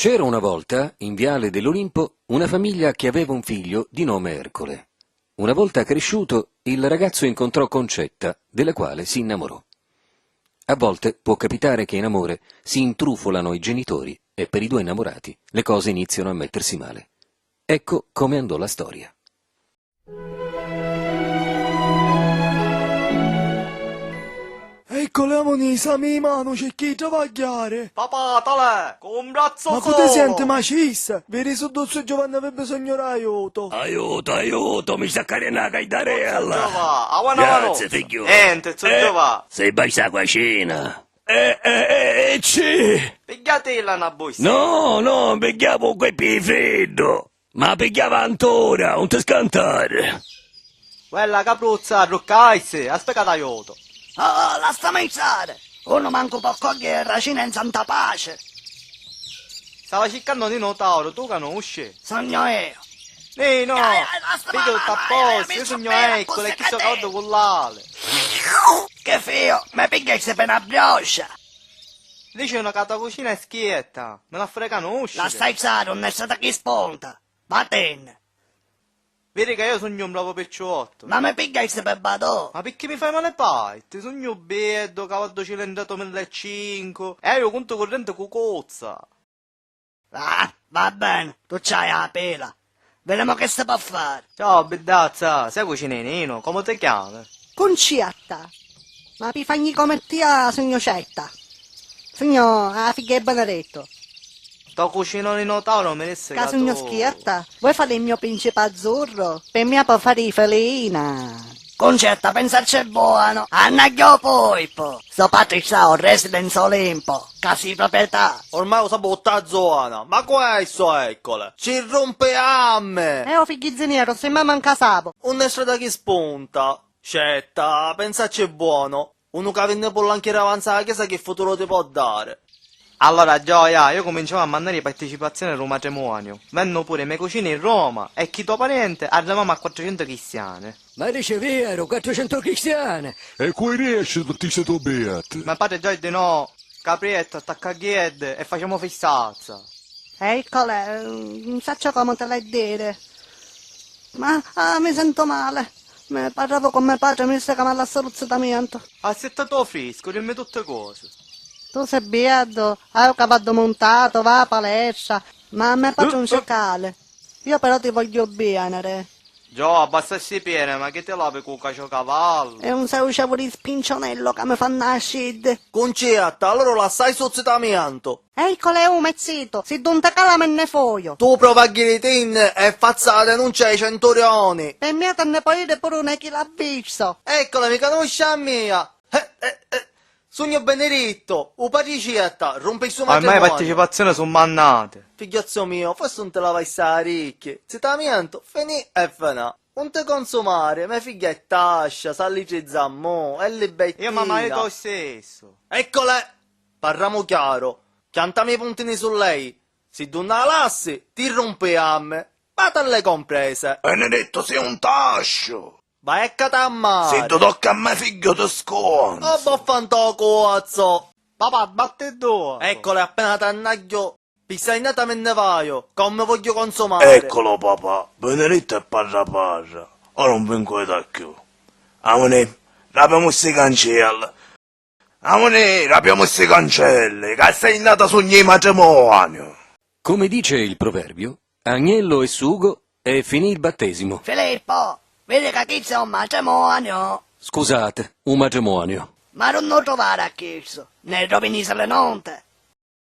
C'era una volta, in Viale dell'Olimpo, una famiglia che aveva un figlio di nome Ercole. Una volta cresciuto, il ragazzo incontrò Concetta, della quale si innamorò. A volte può capitare che in amore si intrufolano i genitori e per i due innamorati le cose iniziano a mettersi male. Ecco come andò la storia. Ecco le mani, Sami mano, c'è chi travagliare. Papà, tale, con un braccio Ma solo. come ti senti, macista? Vedi su dosso Giovanni aveva bisogno di aiuto. Aiuto, mi sta carina che dare Giova, alla. avanti. Grazie, figlio. Niente, Giova. Sei baisa a cucina. Sì. Pigliatela una busta. No, pigliavo quei freddo. Ma pigliava ancora, non ti scantare. Quella capruzza, ruccaisi, aspetta aiuto. Oh, la sta mezzare! Uno manco può cogliere racina in santa pace! Stava cercando di notare, tu conosci? Sogno io! No, vedo tutto a posto, io sogno ecco, e chi sto caldo con l'ale. Che fio, mi piglia per una briocia! Lì c'è una catacuscina schietta, me la frega conosci? La stai zare, non è stata chi sponta! Vattene! Vedi che io sogno un bravo picciotto. Ma mi piglia per badò! Ma perché mi fai male pai? Ti sogno bello, cavallo cilindrato 1500, e io conto corrente con cozza. Ah, va bene, tu c'hai la pela! Vediamo che si può fare! Ciao, bedazza, sei cucinino, come ti chiami? Concetta. Ma vi fagni come tia, signocetta. Signor, la figlia è Benedetto. Sto cucinando in Notaro, mi disse Che signor schietta, vuoi fare il mio principe azzurro? Per me può fare i felina. Concetta, pensarci buono! Annaglio poi, po! Sto patriciao, residence Olimpo, casi proprietà! Ormai ho saputo a zona, ma questo eccole, ci rompe a me! Oh figli ziniero, se mi manca sapo. Un strada che spunta. Scetta, pensarci buono. Uno che venne pollanchiere avanza la chiesa che futuro ti può dare. Allora, Gioia, io cominciavo a mandare partecipazioni al matrimonio. Venno pure i miei cugini in Roma e chi tuo parente arriviamo a 400 cristiane. Ma dice vero, 400 cristiane. E come riesci tutti questi tuoi beati? Ma padre Giorgio di no, Caprietto, attacca chiede e facciamo festazza. Eccole, non so come te la dire. Ma mi sento male. Mi parlavo con mio padre, mi disse che mi ha lasciato l'azzetamento. Assettato fresco, dimmi tutte cose. Tu sei beato, hai un cavallo montato, va a palestra, ma a me padre un cicale. Io però ti voglio bene. Gio, basta essere piena, ma che te lavi con cacio cavallo? È un saucevo di spincionello che mi fa nascere. Concetta, allora la sai sozzitamiento. Eccole un mezzito, si dunta calamenne foglio. Tu prova a ghiritin e faccia la denuncia ai centurioni. Per me te ne puoi dire pure una chi l'ha visto. Eccola, mi conosce a mia. Sogno Benedetto, o Patricietta, rompe il suo Ormai matrimonio. partecipazioni sono mannate. Figliozzo mio, forse non te la vai a ricchi. Zitamiento, finì e finà. Non te consumare, mia figlia è tascia, sallice zammo, è libettina. Io mi marito stesso. Eccole, parliamo chiaro. Chiantami i puntini su lei. Se tu non la lassi, ti rompe a me. Vate alle comprese. Benedetto, sei un tascio. Vai a catammare. Se ti tocca a me, figlio, ti sconzo. Oh, boffanto cozzo. Papà, batte due. Eccole, appena t'annaglio. Pissainata me ne vaio, come voglio consumare. Eccolo, papà. Benedetto è parra. Ora non vengo da più. Amone, rapiamo queste cancelle. Amone, rapiamo queste cancelle, che sei nata sogni di matrimonio. Come dice il proverbio, agnello e sugo e finì il battesimo. Filippo, vedi che chi c'è un matrimonio? Scusate, un matrimonio. Ma non lo trovare a chiesto, ne rovini se le nonte.